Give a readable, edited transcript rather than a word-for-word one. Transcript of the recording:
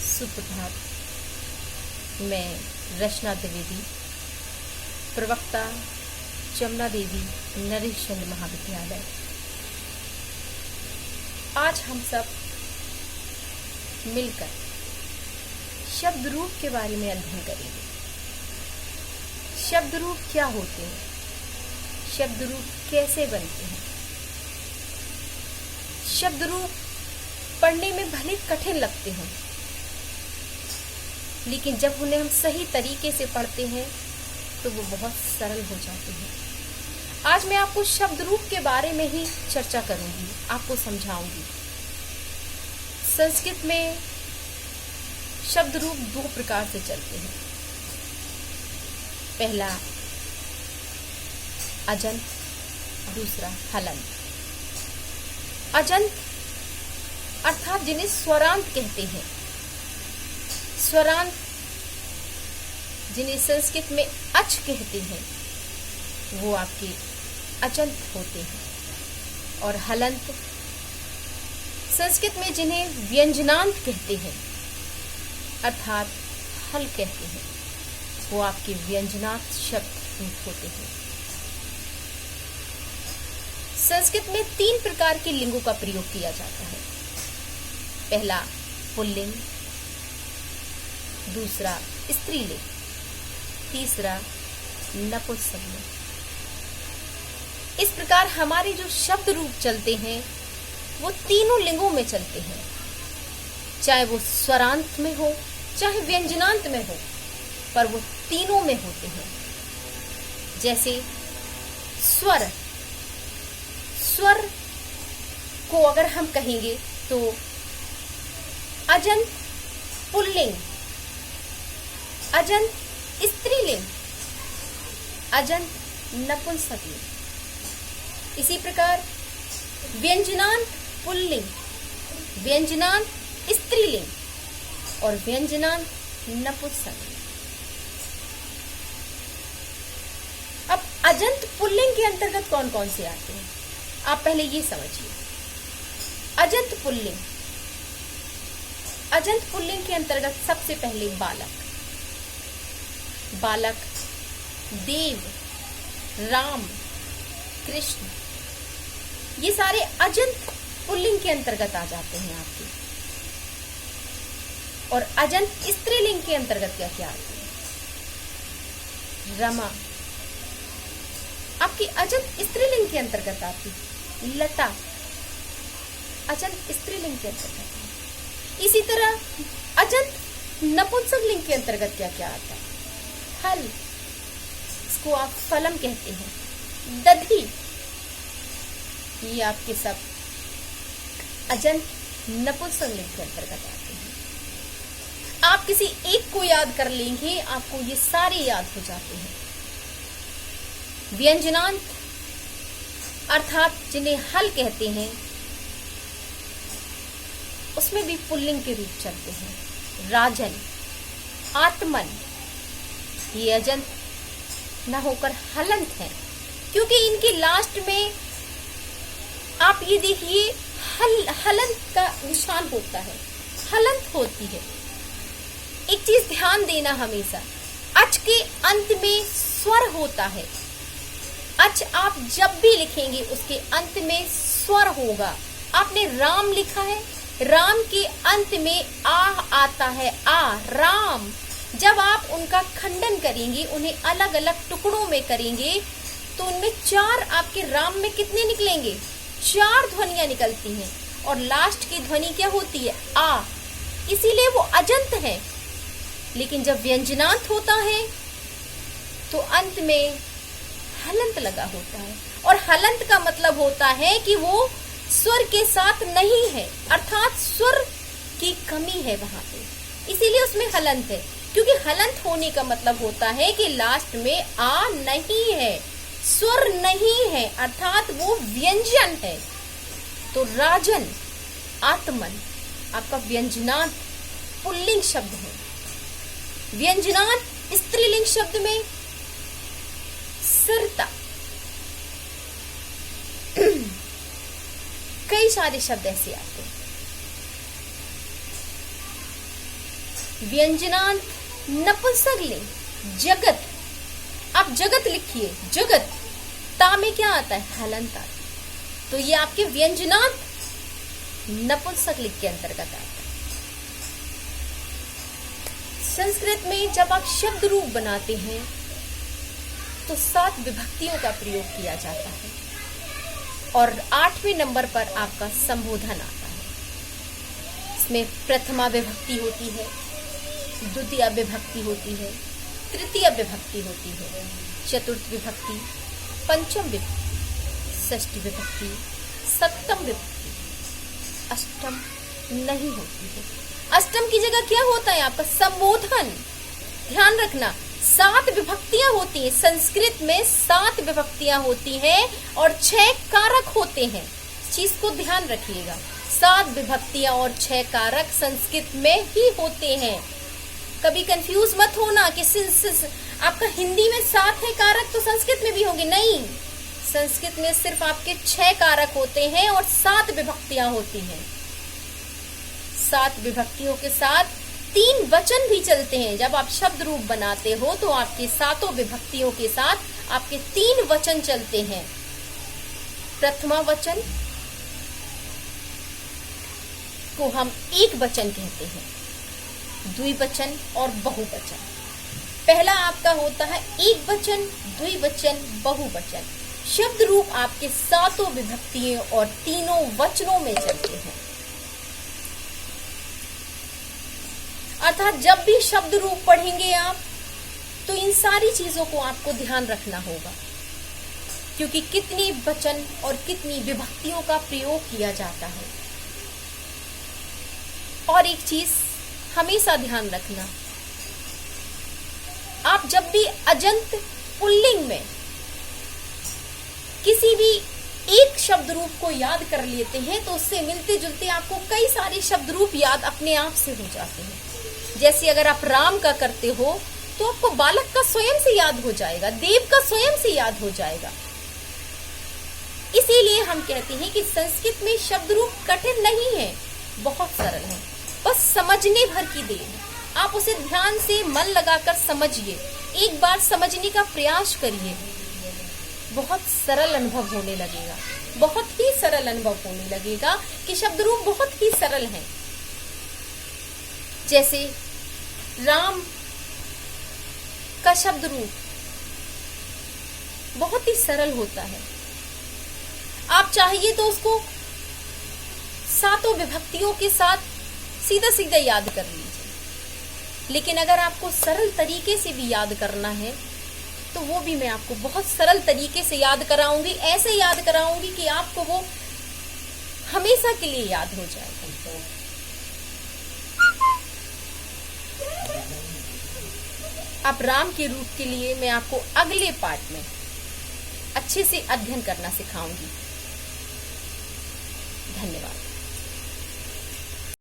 सुप्रभात। मैं रचना द्विवेदी, प्रवक्ता जमुना देवी नरेश चंद्र महाविद्यालय। आज हम सब मिलकर शब्द रूप के बारे में अध्ययन करेंगे। शब्द रूप क्या होते हैं, शब्द रूप कैसे बनते हैं। शब्द रूप पढ़ने में भले कठिन लगते हैं, लेकिन जब उन्हें हम सही तरीके से पढ़ते हैं तो वो बहुत सरल हो जाते हैं। आज मैं आपको शब्द रूप के बारे में ही चर्चा करूंगी, आपको समझाऊंगी। संस्कृत में शब्द रूप दो प्रकार से चलते हैं। पहला अजंत, दूसरा हलंत। अजंत अर्थात जिन्हें स्वरांत कहते हैं। स्वरांत जिन्हें संस्कृत में अच कहते हैं, वो आपके अजंत होते हैं। और हलंत संस्कृत में जिन्हें व्यंजनांत कहते हैं अर्थात हल कहते हैं, वो आपके व्यंजनांत शब्द रूप होते हैं। संस्कृत में 3 प्रकार के लिंगों का प्रयोग किया जाता है। पहला पुल्लिंग, दूसरा स्त्रीलिंग, तीसरा नपुंसकलिंग। इस प्रकार हमारे जो शब्द रूप चलते हैं वो तीनों लिंगों में चलते हैं, चाहे वो स्वरांत में हो चाहे व्यंजनांत में हो, पर वो तीनों में होते हैं। जैसे स्वर, स्वर को अगर हम कहेंगे तो अजंत पुल्लिंग, अजंत स्त्रीलिंग, अजंत नपुंसकलिंग। इसी प्रकार व्यंजनांत पुल्लिंग, व्यंजनांत स्त्रीलिंग और व्यंजनांत नपुंसकलिंग। अब अजंत पुल्लिंग के अंतर्गत कौन कौन से आते हैं, आप पहले ये समझिए। अजंत पुल्लिंग, अजंत पुल्लिंग के अंतर्गत सबसे पहले बालक, बालक, देव, राम, कृष्ण, ये सारे अजंत पुल्लिंग के अंतर्गत आ जाते हैं आपके। और अजंत स्त्रीलिंग के अंतर्गत क्या क्या आते हैं? रमा आपकी अजंत स्त्रीलिंग के अंतर्गत आती है। लता अजंत स्त्रीलिंग के अंतर्गत आती है। इसी तरह अजंत नपुंसकलिंग के अंतर्गत क्या क्या आता है? फल, इसको आप फलम कहते हैं। दधी, ये आपके सब अजंत नपुंसकलिंग के अंतर्गत आते हैं। आप किसी एक को याद कर लेंगे, आपको ये सारे याद हो जाते हैं। व्यंजनांत अर्थात जिन्हें हल कहते हैं, उसमें भी पुल्लिंग के रूप चलते हैं। राजन, आत्मन, ये अजंत न होकर हलंत है, क्योंकि इनके लास्ट में आप ये देखिए हलंत का निशान होता है, हलंत होती है। एक चीज ध्यान देना हमेशा, अच के अंत में स्वर होता है। अच आप जब भी लिखेंगे उसके अंत में स्वर होगा। आपने राम लिखा है, राम के अंत में आ आता है, आ, राम। जब आप उनका खंडन करेंगे, उन्हें अलग अलग टुकड़ों में करेंगे, तो उनमें 4 आपके राम में कितने निकलेंगे? 4 ध्वनियां निकलती हैं और लास्ट की ध्वनि क्या होती है? आ। इसीलिए वो अजंत है। लेकिन जब व्यंजनांत होता है तो अंत में हलंत लगा होता है, और हलंत का मतलब होता है कि वो स्वर के साथ नहीं है, अर्थात स्वर की कमी है वहां पे, इसीलिए उसमें हलंत है। क्योंकि हलंत होने का मतलब होता है कि लास्ट में आ नहीं है, स्वर नहीं है, अर्थात वो व्यंजन है। तो राजन, आत्मन आपका व्यंजनांत पुल्लिंग शब्द है। व्यंजनांत स्त्रीलिंग शब्द में सिरता, कई सारे शब्द ऐसे आते हैं। व्यंजनांत नपुंसकलिंग जगत, आप जगत लिखिए, जगत, ता में क्या आता है? हलंत आता है। तो ये आपके व्यंजनांत नपुंसकलिंग के अंतर्गत आता है। संस्कृत में जब आप शब्द रूप बनाते हैं तो 7 विभक्तियों का प्रयोग किया जाता है और 8वें नंबर पर आपका संबोधन आता है। इसमें प्रथमा विभक्ति होती है, द्वितीय विभक्ति होती है, तृतीय विभक्ति होती है, चतुर्थ विभक्ति, पंचम विभक्ति, षष्ठी विभक्ति, सप्तम विभक्ति, अष्टम नहीं होती है। अष्टम की जगह क्या होता है? आपका संबोधन। ध्यान रखना, 7 विभक्तियां होती हैं संस्कृत में, 7 विभक्तियां होती हैं और 6 कारक होते हैं। इस चीज को ध्यान रखिएगा, 7 विभक्तियां और 6 कारक संस्कृत में ही होते हैं। कभी कंफ्यूज मत होना कि आपका हिंदी में 7 है कारक तो संस्कृत में भी होंगे, नहीं। संस्कृत में सिर्फ आपके 6 कारक होते हैं और 7 विभक्तियां होती हैं। 7 विभक्तियों के साथ 3 वचन भी चलते हैं। जब आप शब्द रूप बनाते हो तो आपके 7 विभक्तियों के साथ आपके 3 वचन चलते हैं। प्रथमा वचन को हम एक वचन कहते हैं, द्विवचन और बहुवचन। पहला आपका होता है एक वचन, द्विवचन, बहुवचन। शब्द रूप आपके 7 विभक्तियों और 3 वचनों में चलते हैं। अर्थात जब भी शब्द रूप पढ़ेंगे आप तो इन सारी चीजों को आपको ध्यान रखना होगा, क्योंकि कितनी वचन और कितनी विभक्तियों का प्रयोग किया जाता है। और एक चीज हमेशा ध्यान रखना, आप जब भी अजंत पुल्लिंग में किसी भी एक शब्द रूप को याद कर लेते हैं तो उससे मिलते जुलते आपको कई सारे शब्द रूप याद अपने आप से हो जाते हैं। जैसे अगर आप राम का करते हो तो आपको बालक का स्वयं से याद हो जाएगा, देव का स्वयं से याद हो जाएगा। इसीलिए हम कहते हैं कि संस्कृत में शब्द रूप कठिन नहीं है, बहुत सरल है, बस समझने भर की देर है। आप उसे ध्यान से मन लगाकर समझिए, एक बार समझने का प्रयास करिए, बहुत सरल अनुभव होने लगेगा, बहुत ही सरल अनुभव होने लगेगा कि शब्द रूप बहुत ही सरल है। जैसे राम का शब्द रूप बहुत ही सरल होता है, आप चाहिए तो उसको 7 विभक्तियों के साथ सीधा सीधा याद कर लीजिए। लेकिन अगर आपको सरल तरीके से भी याद करना है तो वो भी मैं आपको बहुत सरल तरीके से याद कराऊंगी, ऐसे याद कराऊंगी कि आपको वो हमेशा के लिए याद हो जाएगा। अब राम के रूप के लिए मैं आपको अगले पार्ट में अच्छे से अध्ययन करना सिखाऊंगी। धन्यवाद।